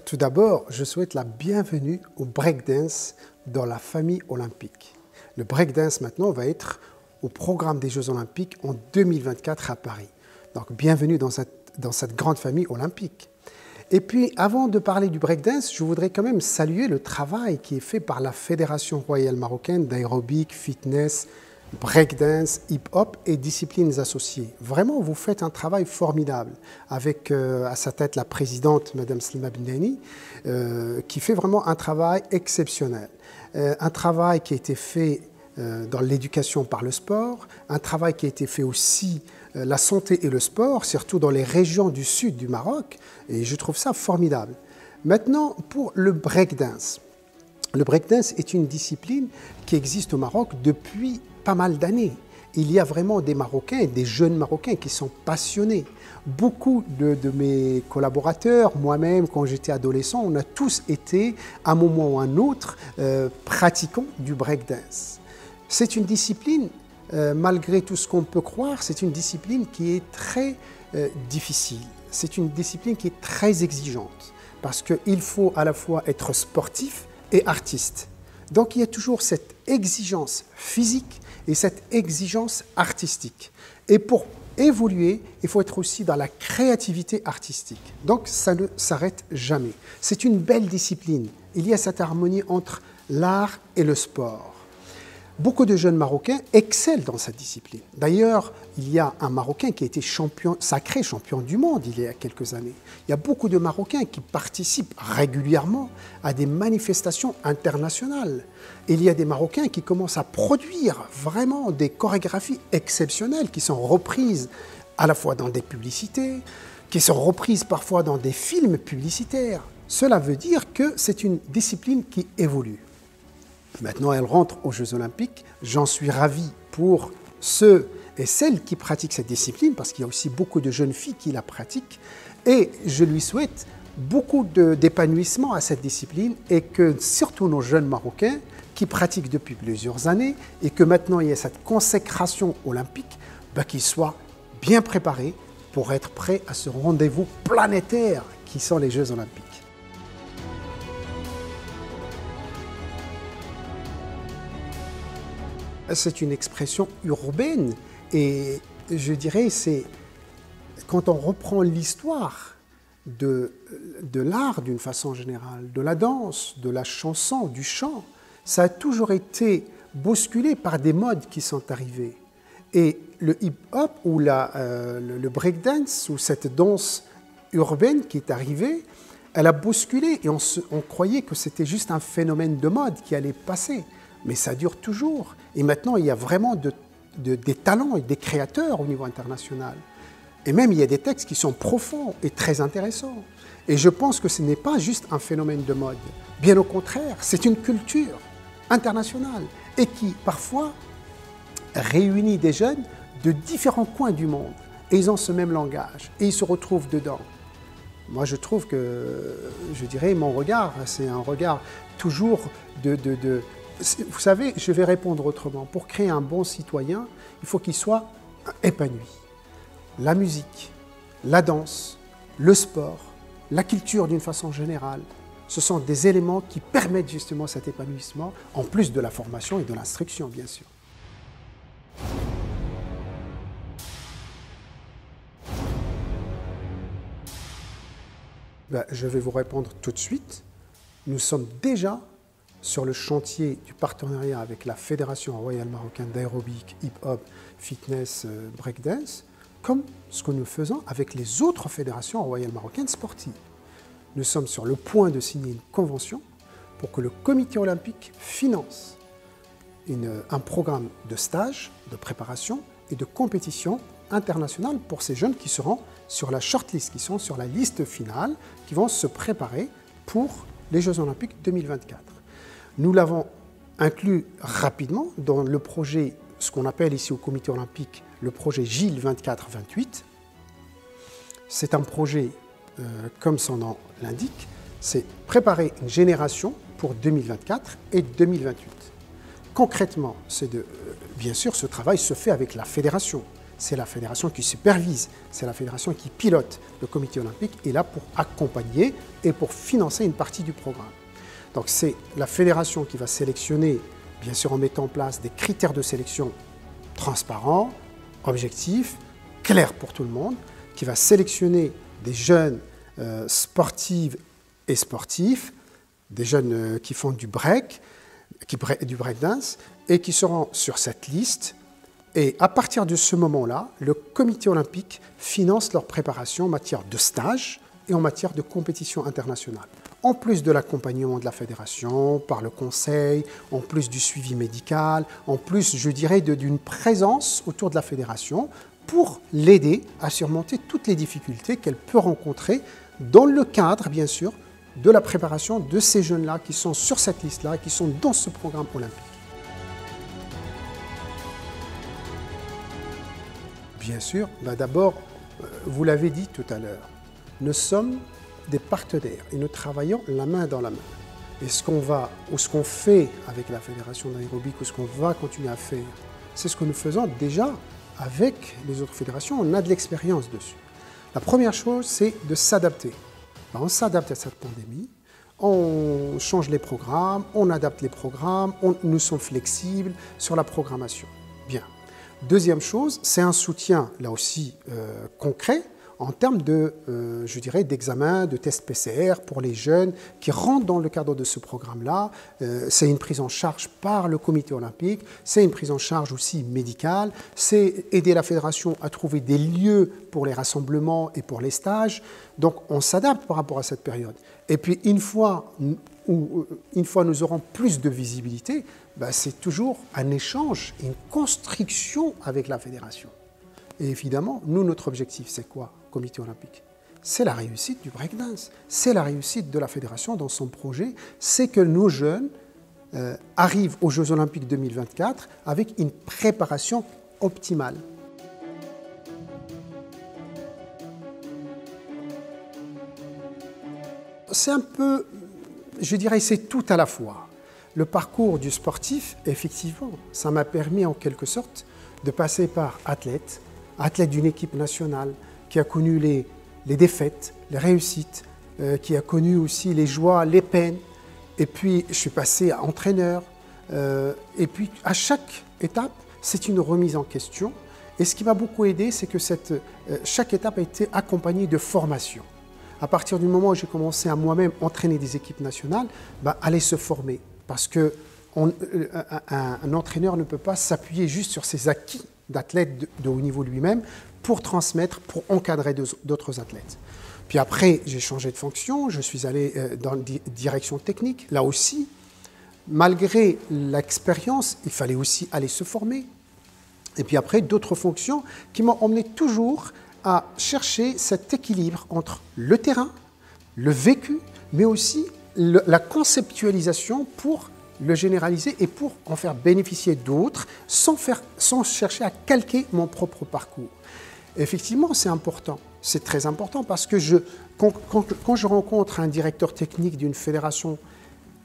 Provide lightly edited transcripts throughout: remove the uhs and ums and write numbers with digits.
Tout d'abord, je souhaite la bienvenue au breakdance dans la famille olympique. Le breakdance maintenant va être au programme des Jeux olympiques en 2024 à Paris. Donc bienvenue dans cette grande famille olympique. Et puis, avant de parler du breakdance, je voudrais quand même saluer le travail qui est fait par la Fédération royale marocaine d'aérobic, fitness, breakdance, hip-hop et disciplines associées. Vraiment, vous faites un travail formidable avec à sa tête la présidente, Mme Slima Bindani, qui fait vraiment un travail exceptionnel. Un travail qui a été fait dans l'éducation par le sport, un travail qui a été fait aussi la santé et le sport, surtout dans les régions du sud du Maroc, et je trouve ça formidable. Maintenant, pour le breakdance. Le breakdance est une discipline qui existe au Maroc depuis pas mal d'années. Il y a vraiment des Marocains, des jeunes Marocains qui sont passionnés. Beaucoup de mes collaborateurs, moi-même, quand j'étais adolescent, on a tous été, à un moment ou à un autre, pratiquants du breakdance. C'est une discipline, malgré tout ce qu'on peut croire, c'est une discipline qui est très difficile. C'est une discipline qui est très exigeante parce qu'il faut à la fois être sportif et artiste. Donc il y a toujours cette exigence physique et cette exigence artistique. Et pour évoluer, il faut être aussi dans la créativité artistique. Donc ça ne s'arrête jamais. C'est une belle discipline. Il y a cette harmonie entre l'art et le sport. Beaucoup de jeunes Marocains excellent dans cette discipline. D'ailleurs, il y a un Marocain qui a été sacré champion du monde il y a quelques années. Il y a beaucoup de Marocains qui participent régulièrement à des manifestations internationales. Il y a des Marocains qui commencent à produire vraiment des chorégraphies exceptionnelles qui sont reprises à la fois dans des publicités, qui sont reprises parfois dans des films publicitaires. Cela veut dire que c'est une discipline qui évolue. Maintenant, elle rentre aux Jeux olympiques. J'en suis ravi pour ceux et celles qui pratiquent cette discipline, parce qu'il y a aussi beaucoup de jeunes filles qui la pratiquent. Et je lui souhaite beaucoup d'épanouissement à cette discipline et que surtout nos jeunes Marocains qui pratiquent depuis plusieurs années et que maintenant il y a cette consécration olympique, qu'ils soient bien préparés pour être prêts à ce rendez-vous planétaire qui sont les Jeux olympiques. C'est une expression urbaine et je dirais c'est quand on reprend l'histoire de l'art d'une façon générale, de la danse, de la chanson, du chant, ça a toujours été bousculé par des modes qui sont arrivés. Et le hip-hop ou le breakdance ou cette danse urbaine qui est arrivée, elle a bousculé et on croyait que c'était juste un phénomène de mode qui allait passer. Mais ça dure toujours. Et maintenant, il y a vraiment des talents et des créateurs au niveau international. Et même, il y a des textes qui sont profonds et très intéressants. Et je pense que ce n'est pas juste un phénomène de mode. Bien au contraire, c'est une culture internationale et qui, parfois, réunit des jeunes de différents coins du monde. Et ils ont ce même langage. Et ils se retrouvent dedans. Moi, je trouve que, je dirais, mon regard, c'est un regard toujours Vous savez, je vais répondre autrement. Pour créer un bon citoyen, il faut qu'il soit épanoui. La musique, la danse, le sport, la culture d'une façon générale, ce sont des éléments qui permettent justement cet épanouissement, en plus de la formation et de l'instruction, bien sûr. Je vais vous répondre tout de suite. Nous sommes déjà sur le chantier du partenariat avec la Fédération royale marocaine d'aérobic, hip-hop, fitness, breakdance, comme ce que nous faisons avec les autres fédérations royales marocaines sportives. Nous sommes sur le point de signer une convention pour que le comité olympique finance un programme de stage, de préparation et de compétition internationale pour ces jeunes qui seront sur la shortlist, qui sont sur la liste finale, qui vont se préparer pour les Jeux olympiques 2024. Nous l'avons inclus rapidement dans le projet, ce qu'on appelle ici au comité olympique, le projet GIL 24-28. C'est un projet, comme son nom l'indique, c'est préparer une génération pour 2024 et 2028. Concrètement, bien sûr, ce travail se fait avec la fédération. c'est la fédération qui supervise, c'est la fédération qui pilote. Le comité olympique est là pour accompagner et pour financer une partie du programme. Donc c'est la fédération qui va sélectionner, bien sûr en mettant en place des critères de sélection transparents, objectifs, clairs pour tout le monde, qui va sélectionner des jeunes sportives et sportifs, des jeunes qui font du breakdance, et qui seront sur cette liste. Et à partir de ce moment-là, le comité olympique finance leur préparation en matière de stage et en matière de compétition internationale. En plus de l'accompagnement de la fédération, par le conseil, en plus du suivi médical, en plus, je dirais, d'une présence autour de la fédération pour l'aider à surmonter toutes les difficultés qu'elle peut rencontrer dans le cadre, bien sûr, de la préparation de ces jeunes-là qui sont sur cette liste-là, qui sont dans ce programme olympique. Bien sûr, d'abord, vous l'avez dit tout à l'heure, nous sommes des partenaires et nous travaillons la main dans la main. Et ce qu'on fait avec la Fédération d'aérobic ou ce qu'on va continuer à faire, c'est ce que nous faisons déjà avec les autres fédérations. On a de l'expérience dessus. La première chose, c'est de s'adapter. On s'adapte à cette pandémie, on change les programmes, on adapte les programmes, nous sommes flexibles sur la programmation. Bien. Deuxième chose, c'est un soutien, là aussi, concret, en termes de, je dirais, d'examen, de tests PCR pour les jeunes qui rentrent dans le cadre de ce programme-là. C'est une prise en charge par le comité olympique, c'est une prise en charge aussi médicale, c'est aider la fédération à trouver des lieux pour les rassemblements et pour les stages. Donc on s'adapte par rapport à cette période. Et puis une fois nous aurons plus de visibilité, c'est toujours un échange, une construction avec la fédération. Et évidemment, nous, notre objectif, c'est quoi, comité olympique? C'est la réussite du breakdance, c'est la réussite de la fédération dans son projet, c'est que nos jeunes arrivent aux Jeux olympiques 2024 avec une préparation optimale. C'est un peu, je dirais, c'est tout à la fois. Le parcours du sportif, effectivement, ça m'a permis en quelque sorte de passer par athlète d'une équipe nationale qui a connu les défaites, les réussites, qui a connu aussi les joies, les peines. Et puis, je suis passé à entraîneur. Et puis, à chaque étape, c'est une remise en question. Et ce qui m'a beaucoup aidé, c'est que chaque étape a été accompagnée de formation. À partir du moment où j'ai commencé à moi-même entraîner des équipes nationales, aller se former. Parce qu'un entraîneur ne peut pas s'appuyer juste sur ses acquis d'athlète de haut niveau lui-même pour transmettre, pour encadrer d'autres athlètes. Puis après, j'ai changé de fonction, je suis allé dans la direction technique. Là aussi, malgré l'expérience, il fallait aussi aller se former. Et puis après, d'autres fonctions qui m'ont emmené toujours à chercher cet équilibre entre le terrain, le vécu, mais aussi la conceptualisation pour le généraliser et pour en faire bénéficier d'autres sans chercher à calquer mon propre parcours. Effectivement, c'est important, c'est très important parce que quand je rencontre un directeur technique d'une fédération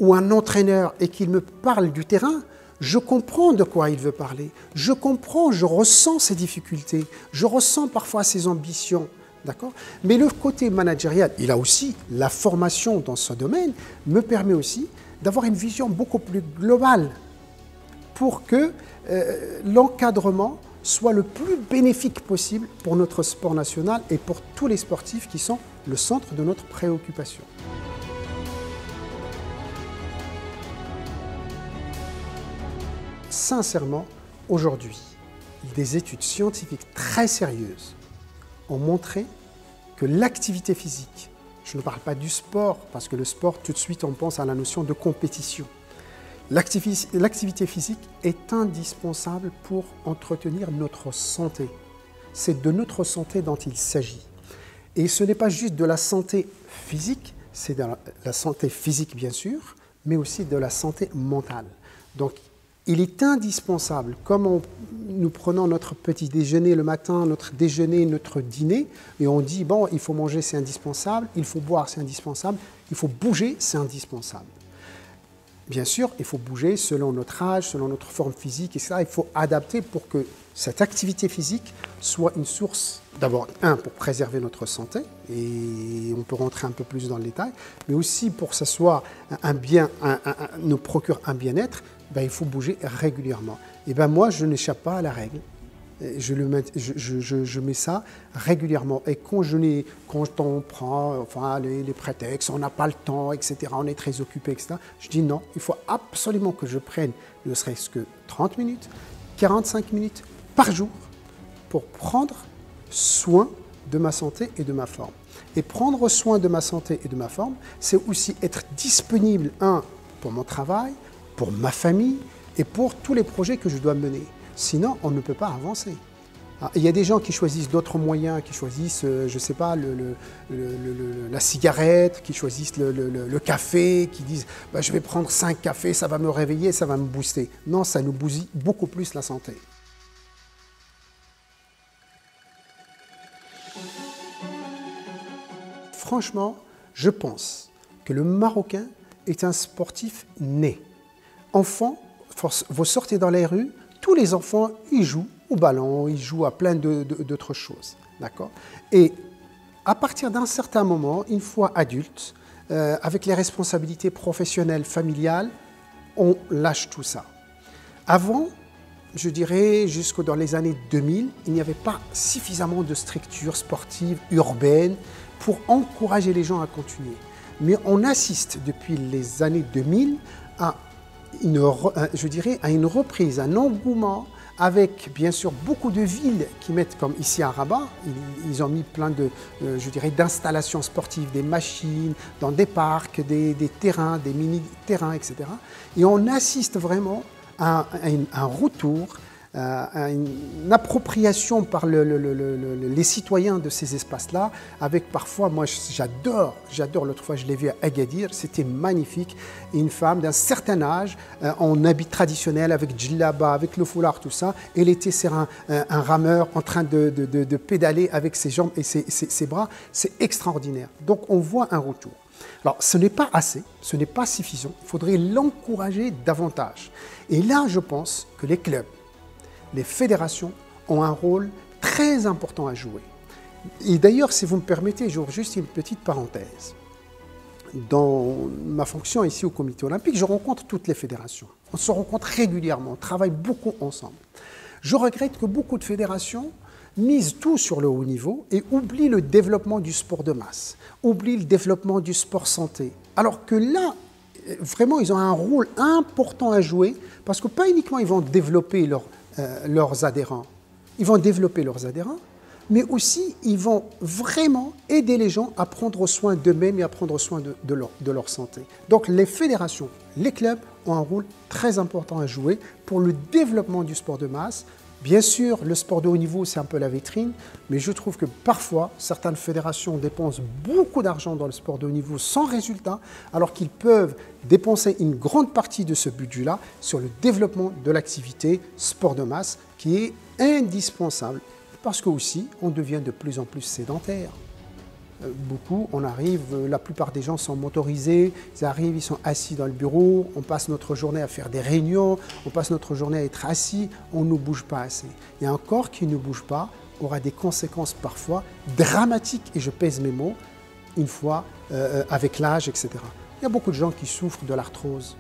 ou un entraîneur et qu'il me parle du terrain, je comprends de quoi il veut parler, je comprends, je ressens ses difficultés, je ressens parfois ses ambitions. D'accord ? Mais le côté managérial, il a aussi la formation dans ce domaine, me permet aussi d'avoir une vision beaucoup plus globale pour que l'encadrement soit le plus bénéfique possible pour notre sport national et pour tous les sportifs qui sont le centre de notre préoccupation. Sincèrement, aujourd'hui, des études scientifiques très sérieuses ont montré que l'activité physique, je ne parle pas du sport, parce que le sport, tout de suite, on pense à la notion de compétition. L'activité physique est indispensable pour entretenir notre santé. C'est de notre santé dont il s'agit. Et ce n'est pas juste de la santé physique, c'est de la santé physique, bien sûr, mais aussi de la santé mentale. Donc, il est indispensable, comme nous prenons notre petit déjeuner le matin, notre déjeuner, notre dîner, et on dit, bon, il faut manger, c'est indispensable, il faut boire, c'est indispensable, il faut bouger, c'est indispensable. Bien sûr, il faut bouger selon notre âge, selon notre forme physique, etc. Il faut adapter pour que cette activité physique soit une source, d'abord, pour préserver notre santé, et on peut rentrer un peu plus dans le détail, mais aussi pour que ça soit nous procure un bien-être, il faut bouger régulièrement. Et moi, je n'échappe pas à la règle. Je mets ça régulièrement. Et quand on prend les prétextes, on n'a pas le temps, etc., on est très occupé, etc., je dis non, il faut absolument que je prenne ne serait-ce que 30 minutes, 45 minutes par jour pour prendre soin de ma santé et de ma forme. Et prendre soin de ma santé et de ma forme, c'est aussi être disponible, pour mon travail, pour ma famille et pour tous les projets que je dois mener. Sinon, on ne peut pas avancer. Il y a des gens qui choisissent d'autres moyens, qui choisissent, je ne sais pas, la cigarette, qui choisissent le café, qui disent je vais prendre 5 cafés, ça va me réveiller, ça va me booster. Non, ça nous bousille beaucoup plus la santé. Franchement, je pense que le Marocain est un sportif né. Enfant, vous sortez dans les rues, tous les enfants, ils jouent au ballon, ils jouent à plein d'autres choses. D'accord ? Et à partir d'un certain moment, une fois adulte, avec les responsabilités professionnelles, familiales, on lâche tout ça. Avant, je dirais, jusque dans les années 2000, il n'y avait pas suffisamment de structures sportives urbaines pour encourager les gens à continuer. Mais on assiste depuis les années 2000 à une reprise, un engouement avec bien sûr beaucoup de villes qui mettent, comme ici à Rabat, ils ont mis plein d'installations sportives, des machines, dans des parcs, des terrains, des mini-terrains, etc. Et on assiste vraiment à un retour, à une appropriation par les citoyens de ces espaces-là, avec parfois, moi j'adore, l'autre fois je l'ai vu à Agadir, c'était magnifique, une femme d'un certain âge, en habit traditionnel, avec djellaba, avec le foulard, tout ça, elle était sur un rameur en train de pédaler avec ses jambes et ses bras, c'est extraordinaire. Donc on voit un retour. Alors, ce n'est pas assez, ce n'est pas suffisant, il faudrait l'encourager davantage. Et là, je pense que les clubs, les fédérations ont un rôle très important à jouer. Et d'ailleurs, si vous me permettez, j'ouvre juste une petite parenthèse. Dans ma fonction ici au Comité olympique, je rencontre toutes les fédérations. On se rencontre régulièrement, on travaille beaucoup ensemble. Je regrette que beaucoup de fédérations misent tout sur le haut niveau et oublient le développement du sport de masse, oublient le développement du sport santé. Alors que là, vraiment, ils ont un rôle important à jouer parce que pas uniquement ils vont développer leurs adhérents, mais aussi ils vont vraiment aider les gens à prendre soin d'eux-mêmes et à prendre soin de leur santé. Donc les fédérations, les clubs ont un rôle très important à jouer pour le développement du sport de masse. Bien sûr, le sport de haut niveau, c'est un peu la vitrine, mais je trouve que parfois, certaines fédérations dépensent beaucoup d'argent dans le sport de haut niveau sans résultat, alors qu'ils peuvent dépenser une grande partie de ce budget-là sur le développement de l'activité sport de masse, qui est indispensable, parce que aussi, on devient de plus en plus sédentaire. Beaucoup, la plupart des gens sont motorisés, ils arrivent, ils sont assis dans le bureau, on passe notre journée à faire des réunions, on passe notre journée à être assis, on ne bouge pas assez. Et un corps qui ne bouge pas aura des conséquences parfois dramatiques, et je pèse mes mots, une fois avec l'âge, etc. Il y a beaucoup de gens qui souffrent de l'arthrose,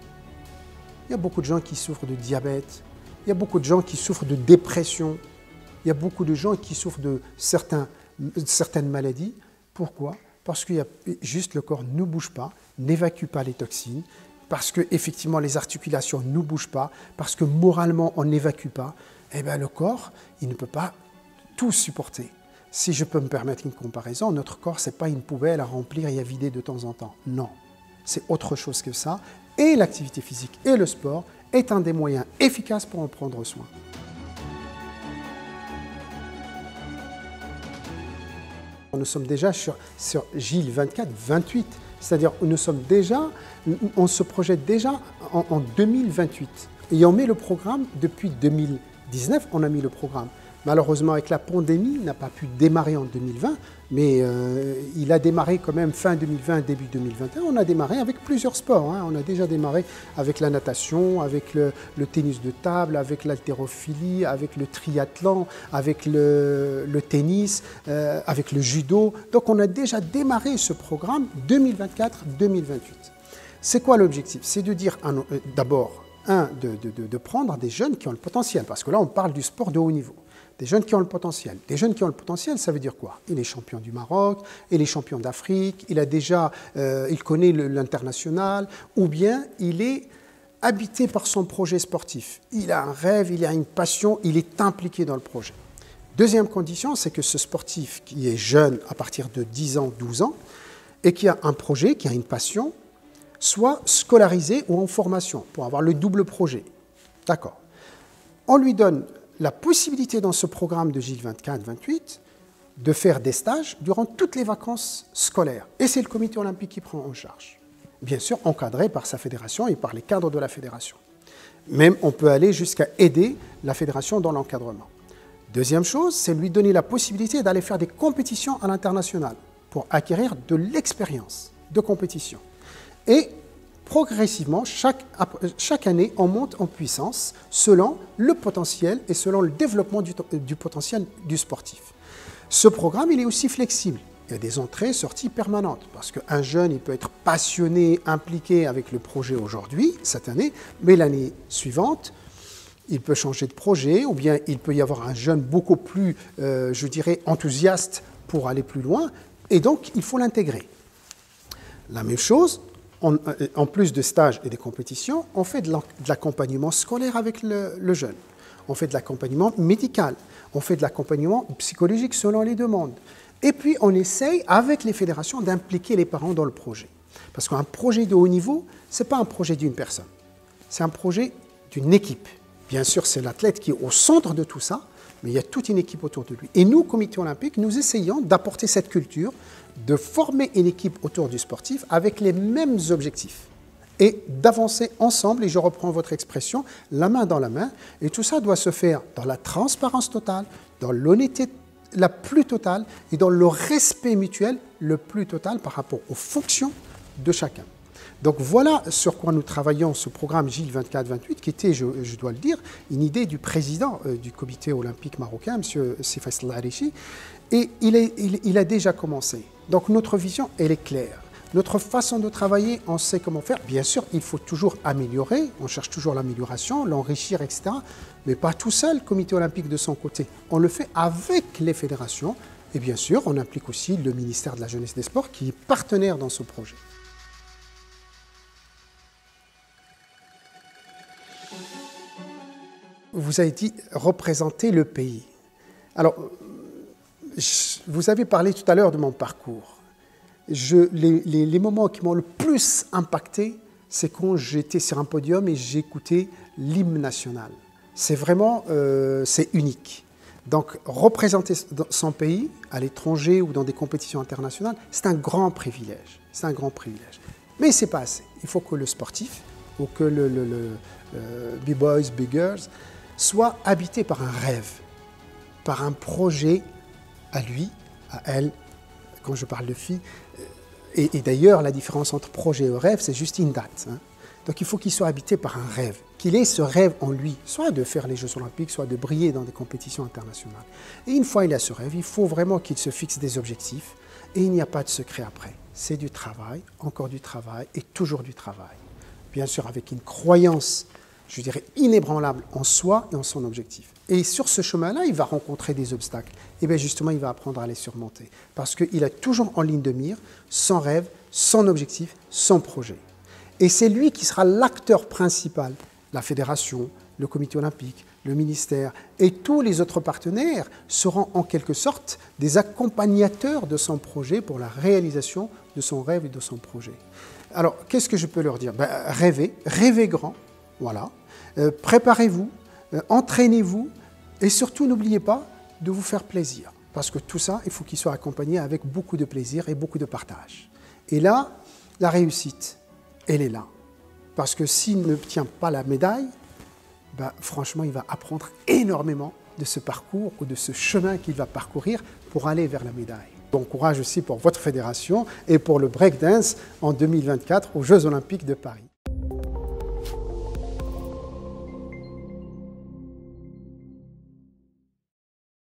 il y a beaucoup de gens qui souffrent de diabète, il y a beaucoup de gens qui souffrent de dépression, il y a beaucoup de gens qui souffrent de certaines maladies. Pourquoi ? Parce que juste le corps ne bouge pas, n'évacue pas les toxines, parce que effectivement les articulations ne bougent pas, parce que moralement on n'évacue pas, eh bien le corps, il ne peut pas tout supporter. Si je peux me permettre une comparaison, notre corps, ce n'est pas une poubelle à remplir et à vider de temps en temps. Non, c'est autre chose que ça. Et l'activité physique et le sport est un des moyens efficaces pour en prendre soin. Nous sommes déjà sur Gilles 24-28, c'est-à-dire on se projette déjà en 2028. Et on met le programme depuis 2019, on a mis le programme. Malheureusement, avec la pandémie, il n'a pas pu démarrer en 2020, mais il a démarré quand même fin 2020, début 2021. On a démarré avec plusieurs sports. Hein. On a déjà démarré avec la natation, avec le tennis de table, avec l'haltérophilie, avec le triathlon, avec le tennis, avec le judo. Donc on a déjà démarré ce programme 2024-2028. C'est quoi l'objectif? C'est de dire d'abord, de prendre des jeunes qui ont le potentiel, parce que là on parle du sport de haut niveau. Des jeunes qui ont le potentiel. Des jeunes qui ont le potentiel, ça veut dire quoi? Il est champion du Maroc, il est champion d'Afrique, il connaît l'international, ou bien il est habité par son projet sportif. Il a un rêve, il a une passion, il est impliqué dans le projet. Deuxième condition, c'est que ce sportif qui est jeune à partir de 10 ans, 12 ans, et qui a un projet, qui a une passion, soit scolarisé ou en formation, pour avoir le double projet. D'accord. On lui donne la possibilité dans ce programme de Gilles 24-28 de faire des stages durant toutes les vacances scolaires. Et c'est le comité olympique qui prend en charge. Bien sûr, encadré par sa fédération et par les cadres de la fédération. Même, on peut aller jusqu'à aider la fédération dans l'encadrement. Deuxième chose, c'est lui donner la possibilité d'aller faire des compétitions à l'international pour acquérir de l'expérience de compétition. Et progressivement, chaque année, on monte en puissance selon le potentiel et selon le développement du potentiel du sportif. Ce programme, il est aussi flexible. Il y a des entrées, sorties permanentes, parce qu'un jeune, il peut être passionné, impliqué avec le projet aujourd'hui, cette année, mais l'année suivante, il peut changer de projet, ou bien il peut y avoir un jeune beaucoup plus, je dirais, enthousiaste pour aller plus loin, et donc il faut l'intégrer. La même chose, en plus de stages et des compétitions, on fait de l'accompagnement scolaire avec le jeune. On fait de l'accompagnement médical. On fait de l'accompagnement psychologique selon les demandes. Et puis, on essaye, avec les fédérations, d'impliquer les parents dans le projet. Parce qu'un projet de haut niveau, ce n'est pas un projet d'une personne. C'est un projet d'une équipe. Bien sûr, c'est l'athlète qui est au centre de tout ça, mais il y a toute une équipe autour de lui. Et nous, comité olympique, nous essayons d'apporter cette culture, de former une équipe autour du sportif avec les mêmes objectifs et d'avancer ensemble, et je reprends votre expression, la main dans la main, et tout ça doit se faire dans la transparence totale, dans l'honnêteté la plus totale et dans le respect mutuel le plus total par rapport aux fonctions de chacun. Donc voilà sur quoi nous travaillons ce programme Gilles 24-28, qui était, je dois le dire, une idée du président du comité olympique marocain, M. Sifais El-Arichi, et il a déjà commencé. Donc notre vision, elle est claire. Notre façon de travailler, on sait comment faire. Bien sûr, il faut toujours améliorer, on cherche toujours l'amélioration, l'enrichir, etc. Mais pas tout seul, le comité olympique de son côté. On le fait avec les fédérations, et bien sûr, on implique aussi le ministère de la Jeunesse et des Sports, qui est partenaire dans ce projet. Vous avez dit représenter le pays. Alors, vous avez parlé tout à l'heure de mon parcours. Les moments qui m'ont le plus impacté, c'est quand j'étais sur un podium et j'écoutais l'hymne national. C'est vraiment, c'est unique. Donc, représenter son pays à l'étranger ou dans des compétitions internationales, c'est un grand privilège. C'est un grand privilège. Mais ce n'est pas assez. Il faut que le sportif ou que le B-boys, B-girls soit habité par un rêve, par un projet à lui, à elle, quand je parle de filles. Et d'ailleurs, la différence entre projet et rêve, c'est juste une date. Hein. Donc il faut qu'il soit habité par un rêve, qu'il ait ce rêve en lui, soit de faire les Jeux Olympiques, soit de briller dans des compétitions internationales. Et une fois il a ce rêve, il faut vraiment qu'il se fixe des objectifs, et il n'y a pas de secret après. C'est du travail, encore du travail, et toujours du travail. Bien sûr, avec une croyance, je dirais, inébranlable en soi et en son objectif. Et sur ce chemin-là, il va rencontrer des obstacles. Et bien justement, il va apprendre à les surmonter. Parce qu'il a toujours en ligne de mire son rêve, son objectif, son projet. Et c'est lui qui sera l'acteur principal. La fédération, le comité olympique, le ministère et tous les autres partenaires seront en quelque sorte des accompagnateurs de son projet pour la réalisation de son rêve et de son projet. Alors, qu'est-ce que je peux leur dire? Rêvez, rêvez grand, voilà. Préparez-vous, entraînez-vous et surtout n'oubliez pas de vous faire plaisir. Parce que tout ça, il faut qu'il soit accompagné avec beaucoup de plaisir et beaucoup de partage. Et là, la réussite, elle est là. Parce que s'il ne tient pas la médaille, franchement, il va apprendre énormément de ce parcours ou de ce chemin qu'il va parcourir pour aller vers la médaille. Bon courage aussi pour votre fédération et pour le breakdance en 2024 aux Jeux Olympiques de Paris.